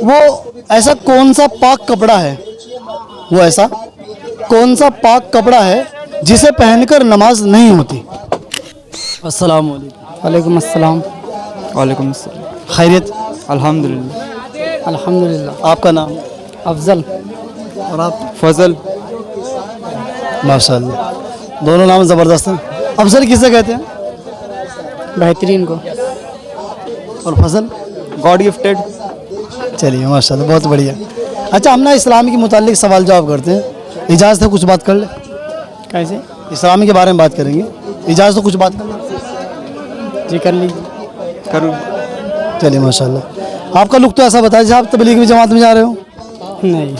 वो ऐसा कौन सा पाक कपड़ा है, वो ऐसा कौन सा पाक कपड़ा है जिसे पहनकर नमाज नहीं होती? अस्सलाम वालेकुम। वालेकुम अस्सलाम। वालेकुम अस्सलाम। खैरियत? अल्हम्दुलिल्लाह। अल्हम्दुलिल्लाह। आपका नाम अफजल। और आप? फजल। माशाल्लाह, दोनों नाम ज़बरदस्त हैं। अफजल किसे कहते हैं बेहतरीन को। और फजल? God gifted. चलिए माशाल्लाह, बहुत बढ़िया। अच्छा, हम ना इस्लाम के मुतालिक सवाल जवाब करते हैं, इजाज़त है कुछ बात कर ले? कैसे? इस्लाम के बारे में बात करेंगे, इजाज़त है कुछ बात कर ले? जी कर लीजिए। करूँ? चलिए माशाल्लाह। आपका लुक तो ऐसा बताया जैसे आप तबलीग की जमात में जा रहे हो। नहीं।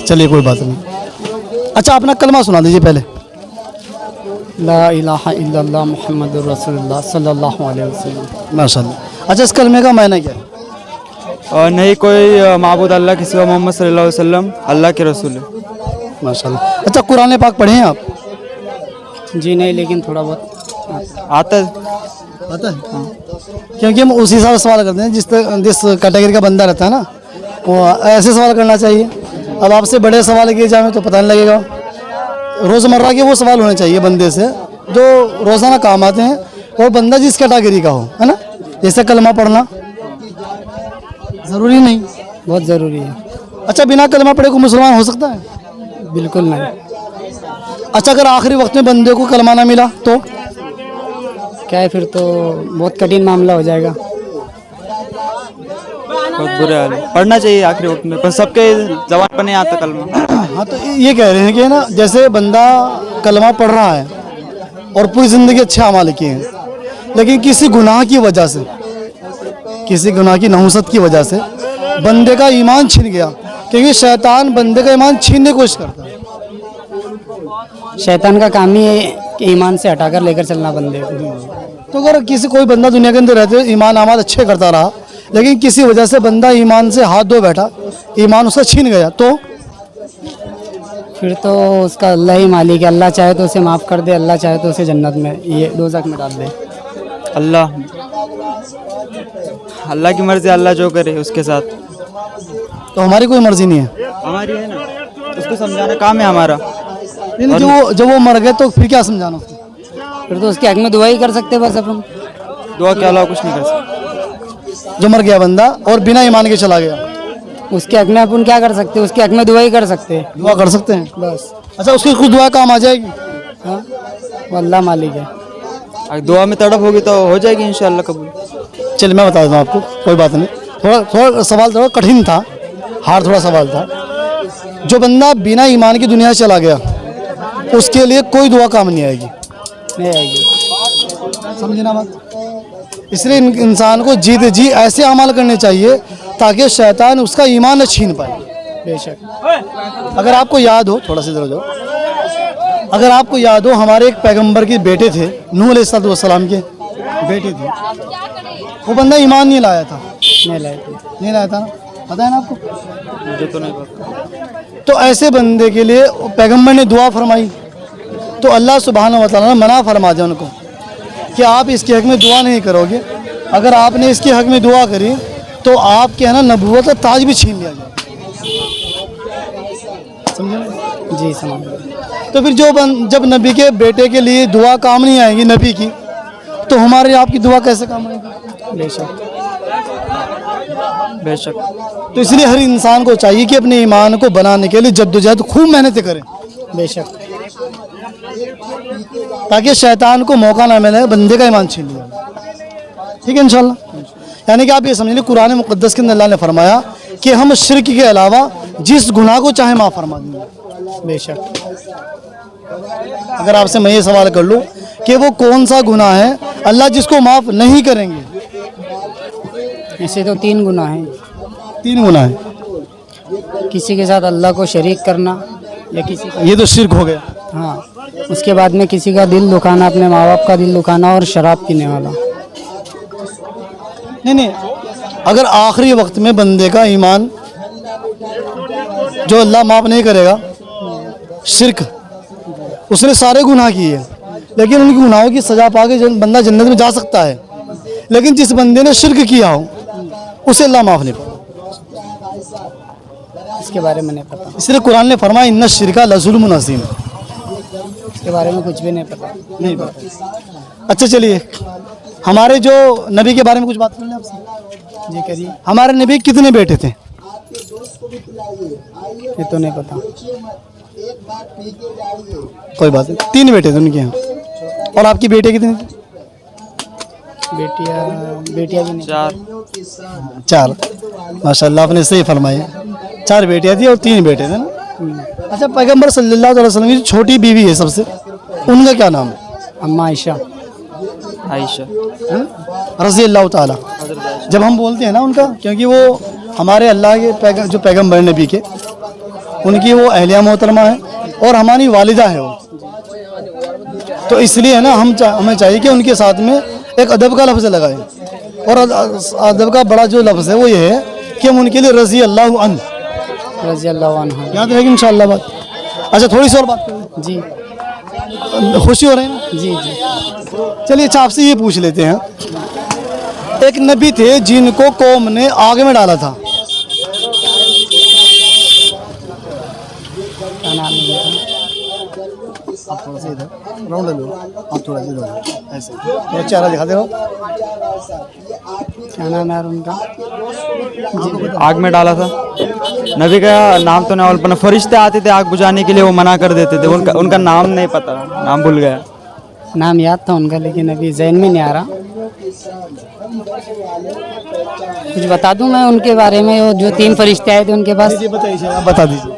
चलिए कोई बात नहीं। अच्छा, अपना कलमा सुना दीजिए पहले। ला इलाहा इल्लल्लाह मुहम्मदुर रसूलुल्लाह सल्लल्लाहु अलैहि वसल्लम। माशाल्लाह। अच्छा, इस कलमे का मायना क्या है? और नहीं कोई माबूद अल्लाह के सिवा मोहम्मद सल्लल्लाहु अलैहि वसल्लम अल्लाह के रसूल है। माशाल्लाह। अच्छा, कुरान पाक पढ़े हैं आप? जी नहीं, लेकिन थोड़ा बहुत आता है। पता है? हाँ। क्योंकि हम उसी हिसाब से सवाल करते हैं जिस कैटेगरी का बंदा रहता है ना, वो ऐसे सवाल करना चाहिए। अब आपसे बड़े सवाल किए जाए तो पता नहीं लगेगा। रोज़मर्रा के वो सवाल होने चाहिए बंदे से जो रोज़ाना काम आते हैं, और बंदा जिस कैटेगरी का हो, है ना। जैसे कलमा पढ़ना ज़रूरी नहीं, बहुत ज़रूरी है। अच्छा, बिना कलमा पढ़े को मुसलमान हो सकता है? बिल्कुल नहीं। अच्छा, अगर आखिरी वक्त में बंदे को कलमा ना मिला तो? क्या है, फिर तो बहुत कठिन मामला हो जाएगा। बहुत बुरा हाल है। पढ़ना चाहिए आखिरी वक्त में, पर सबके जबान पर नहीं आता कलमा। हाँ, तो ये कह रहे हैं कि ना, जैसे बंदा कलमा पढ़ रहा है और पूरी ज़िंदगी अच्छे अमाल किए हैं, लेकिन किसी गुनाह की वजह से, किसी गुनाह की नहुसत की वजह से बंदे का ईमान छिन गया, क्योंकि शैतान बंदे का ईमान छीनने की कोशिश करता है। शैतान का काम ही है कि ईमान से हटाकर लेकर चलना बंदे को। तो अगर कोई बंदा दुनिया के अंदर रहते हुए ईमान आमाद अच्छे करता रहा, लेकिन किसी वजह से बंदा ईमान से हाथ धो बैठा, ईमान उसका छीन गया, तो फिर तो उसका अल्लाह ही मालिक है। अल्लाह चाहे तो उसे माफ़ कर दे, अल्लाह चाहे तो उसे जन्नत में, ये दोज़ख में डाल दे। अल्लाह अल्लाह की मर्जी, अल्लाह जो करे उसके साथ। तो हमारी कोई मर्जी नहीं है। हमारी है ना, उसको समझाना काम है हमारा। लेकिन जब वो मर गए तो फिर क्या समझाना उसको? फिर तो उसके हक में दुआ ही कर सकते बस अपन। दुआ के अलावा कुछ नहीं कर सकते। जो मर गया बंदा और बिना ईमान के चला गया, उसके हक में अपन क्या कर सकते? उसके हक में दुआ ही कर सकते हैं दुआ कर सकते हैं बस। अच्छा, उसकी खुद दुआ काम आ जाएगी? हाँ, वो अल्लाह मालिक है। अगर दुआ में तड़प होगी तो हो जाएगी इंशाल्लाह कबूल। चलिए मैं बता देता हूँ आपको, कोई बात नहीं। थोड़ा सवाल थोड़ा कठिन था, हार्ड थोड़ा सवाल था। जो बंदा बिना ईमान की दुनिया से चला गया, उसके लिए कोई दुआ काम नहीं आएगी। नहीं आएगी। समझे ना बात? इसलिए इंसान को जीत जी ऐसे अमल करने चाहिए ताकि शैतान उसका ईमान न छीन पाए। बेशक। अगर आपको याद हो, थोड़ा सा इधर हो जाओ, अगर आपको याद हो, हमारे एक पैगंबर के बेटे थे, नूह अलैहिस्सलाम के बेटे थे, वो बंदा ईमान नहीं लाया था। नहीं लाए थे। नहीं लाया था ना, पता है ना आपको? मुझे तो नहीं पता। तो ऐसे बंदे के लिए पैगंबर ने दुआ फरमाई, तो अल्लाह सुब्हानहू व तआला ने मना फरमा दिया उनको कि आप इसके हक में दुआ नहीं करोगे। अगर आपने इसके हक में दुआ करी तो आपके है ना नबूवत का ताज भी छीन लिया जाए। समझे ना? जी समझ। तो फिर जब नबी के बेटे के लिए दुआ काम नहीं आएगी नबी की, तो हमारे आपकी दुआ कैसे काम आएगी? बेशक। बेशक। तो इसलिए हर इंसान को चाहिए कि अपने ईमान को बनाने के लिए जद्दोजहद खूब मेहनत करें, बेशक। ताकि शैतान को मौका ना मिले बंदे का ईमान छीन लिया। ठीक है इंशाल्लाह। यानी कि आप ये समझ लीजिए, कुरान मुक़द्दस के अंदर अल्लाह ने फरमाया कि हम शिर्क के अलावा जिस गुनाह को चाहे माफ़ फरमा देंगे। बेशक। अगर आपसे मैं ये सवाल कर लूँ कि वो कौन सा गुनाह है अल्लाह जिसको माफ़ नहीं करेंगे? ऐसे तो 3 गुनाह हैं। 3 गुनाह है। किसी के साथ अल्लाह को शरीक करना, या किसी का, ये तो शिर्क हो गया। हाँ, उसके बाद में किसी का दिल दुखाना, अपने माँ बाप का दिल दुखाना, और शराब पीने वाला। नहीं, अगर आखिरी वक्त में बंदे का ईमान जो अल्लाह माफ़ नहीं करेगा, शिर्क, उसने सारे गुनाह किए लेकिन उनके गुनाहों की सज़ा पाके बंदा जन्नत में जा सकता है। लेकिन जिस बंदे ने शिर्क किया हो उसे अल्लाह माफ़ नहीं करेगा। इसके बारे में नहीं पता, इसलिए कुरान ने फरमाया इन्ना शिरका लज़ुल्मुन अज़ीम। इसके बारे में कुछ भी नहीं पता। नहीं पता। अच्छा चलिए, हमारे जो नबी के बारे में कुछ बात कर लें आपसे। जी करिए। हमारे नबी कितने बेटे थे? ये तो नहीं पता। कोई बात नहीं, 3 बेटे थे उनके यहाँ। और आपकी बेटे कितने थे? बेटियाँ भी नहीं। 4। माशाल्लाह, आपने सही फरमाया। 4 बेटियाँ थी और 3 बेटे थे ना। अच्छा, पैगंबर सल्लल्लाहु अलैहि वसल्लम की छोटी बीवी है सबसे, उनका क्या नाम है? अम्मा आयशा। आयशा रज़ी अल्लाह ताला। जब हम बोलते हैं ना उनका, क्योंकि वो हमारे अल्लाह के जो पैगंबर नबी के, उनकी वो अहलिया मोहतरमा है और हमारी वालिदा है वो। तो इसलिए है ना, हमें चाहिए कि उनके साथ में एक अदब का लफ्ज़ लगाएं। और अदब का बड़ा जो लफ्ज़ है वो ये है कि हम उनके लिए रज़ी अल्लाह अन्हु, रज़ी अल्लाह अन्हा। याद रहेगी इंशाअल्लाह बात। अच्छा, थोड़ी सी और बात करें। जी खुशी हो रही है ना? जी जी। चलिए, अच्छा आपसे ये पूछ लेते हैं, एक नबी थे जिनको कौम ने आग में डाला था, क्या नाम है उनका? आप थोड़ा सा इधर राउंड लो, आप थोड़ा सा इधर ऐसे थोड़ा चेहरा दिखाते रहो। क्या नाम है यार उनका? आग में डाला था। नबी का नाम तो नहीं, पर फरिश्ते आते थे आग बुझाने के लिए, वो मना कर देते थे। उनका नाम नहीं पता, नाम भूल गया। नाम याद था उनका, लेकिन अभी जहन में नहीं आ रहा। कुछ बता दूं मैं उनके बारे में? वो जो 3 फरिश्ते आए थे उनके पास, जी बताइए, आप बता दीजिए।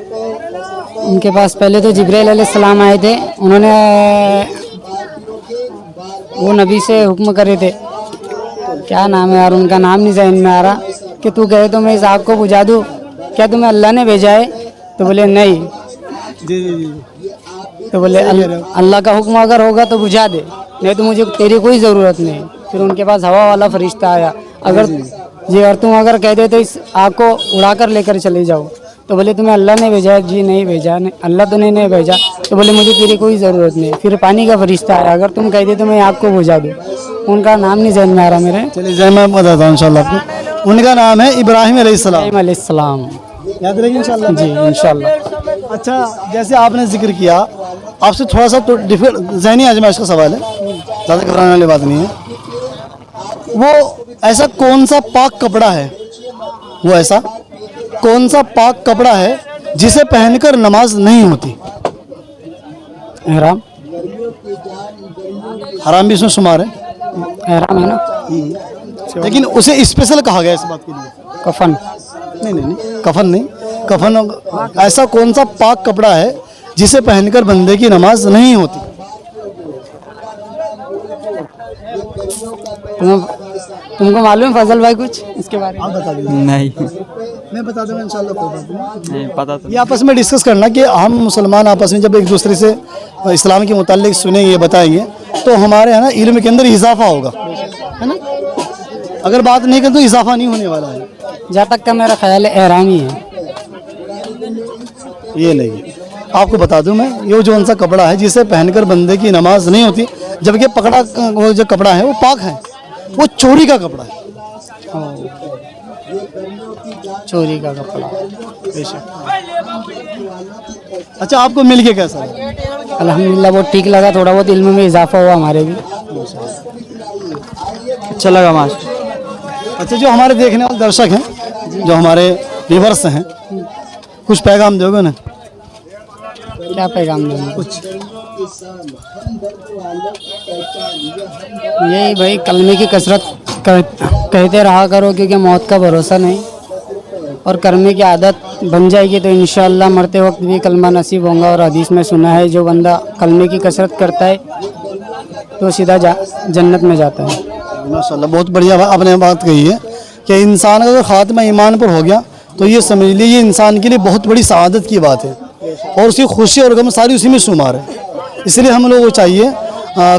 उनके पास पहले तो जिब्राइल अलैहिस्सलाम आए थे। उन्होंने वो नबी से हुक्म करे थे, क्या नाम है यार उनका, नाम नहीं जहन में आ रहा, कि तू कहे तो मैं इस आग को बुझा दूँ, क्या तुम्हें अल्लाह ने भेजा है? तो बोले नहीं। जी जी जी। तो बोले अल्लाह का हुक्म अगर होगा तो बुझा दे, नहीं तो मुझे तेरी कोई ज़रूरत नहीं। फिर उनके पास हवा वाला फरिश्ता आया, अगर तुम अगर कह दे तो इस आग को उड़ा कर लेकर चले जाओ। तो बोले तुम्हें अल्लाह ने भेजा है? जी नहीं भेजा, अल्लाह तो नहीं भेजा। तो बोले मुझे तेरी कोई ज़रूरत नहीं। फिर पानी का फरिश्ता आया, अगर तुम कह दे तो मैं आग को बुझा दूँ। उनका नाम नहीं जहन में आ रहा मेरे। चलिए जय, मैं बताता हूँ इंशाल्लाह आपको। उनका नाम है इब्राहिम अलैहिस्सलाम। अलैहिस्सलाम। याद रहेगी इंशाल्लाह। जी इंशाल्लाह। अच्छा, जैसे आपने जिक्र किया, आपसे थोड़ा सा तो डिफरेंट ज़हनी आजमाइश का सवाल है, ज़्यादा घबराने वाली बात नहीं है। वो ऐसा कौन सा पाक कपड़ा है, वो ऐसा कौन सा पाक कपड़ा है जिसे पहनकर नमाज नहीं होती? एहराम। हराम भी इसमें शुमार है, एहराम है ना। लेकिन उसे स्पेशल कहा गया इस बात के लिए। कफन। नहीं, कफन नहीं। कफन ऐसा कौन सा पाक कपड़ा है जिसे पहनकर बंदे की नमाज नहीं होती? तुमको मालूम है फजल भाई कुछ इसके बारे में? आप बता दीजिए। नहीं मैं बता दूंगा इंशाल्लाह, कोई बात नहीं। नहीं पता तो। ये आपस में डिस्कस करना कि हम मुसलमान आपस में जब एक दूसरे से इस्लाम के मुतालिक सुनेंगे, बताएंगे, तो हमारे है ना इल्म के अंदर इजाफा होगा, है ना। अगर बात नहीं करें तो इजाफा नहीं होने वाला है। जहाँ तक का मेरा ख्याल है एहराम ही है। ये नहीं, आपको बता दूं मैं, ये जो उनसा कपड़ा है जिसे पहनकर बंदे की नमाज नहीं होती, जबकि पकड़ा वो जो कपड़ा है वो पाक है, वो चोरी का कपड़ा है। चोरी का कपड़ा। बेशक। अच्छा, आपको मिल के कैसा लगा? अल्हम्दुलिल्लाह बहुत ठीक लगा, थोड़ा बहुत इल्म में इजाफा हुआ हमारे भी। अच्छा लगा माश। अच्छा, जो हमारे देखने वाले दर्शक हैं, जो हमारे व्यूअर्स हैं, कुछ पैगाम दोगे ना? क्या पैगाम देंगे? कुछ यही भाई, कलमे की कसरत कहते रहा करो, क्योंकि मौत का भरोसा नहीं, और करने की आदत बन जाएगी तो इंशाअल्लाह मरते वक्त भी कलमा नसीब होगा। और हदीस में सुना है, जो बंदा कलमे की कसरत करता है तो सीधा जन्नत में जाता है। माशाल्लाह, बहुत बढ़िया आपने बात कही है कि इंसान का अगर खात्मा ईमान पर हो गया तो ये समझ लीजिए ये इंसान के लिए बहुत बड़ी सआदत की बात है, और उसकी खुशी और गम सारी उसी में शुमार है। इसलिए हम लोगों को चाहिए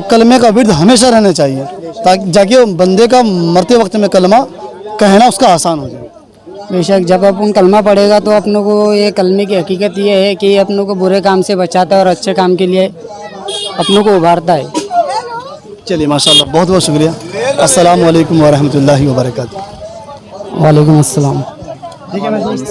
कलमे का विर्द हमेशा रहना चाहिए, ताकि जाके बंदे का मरते वक्त में कलमा कहना उसका आसान हो जाए। बेशक, जब अपन कलमा पढ़ेगा तो अपनों को ये कलमे की हकीकत ये है कि ये अपनों को बुरे काम से बचाता है और अच्छे काम के लिए अपनों को उभारता है। चलिए माशाल्लाह, बहुत बहुत शुक्रिया। अस्सलाम वालेकुम व रहमतुल्लाहि व बरकातुहू। वालेकुम अस्सलाम। ठीक है मैं दोस्त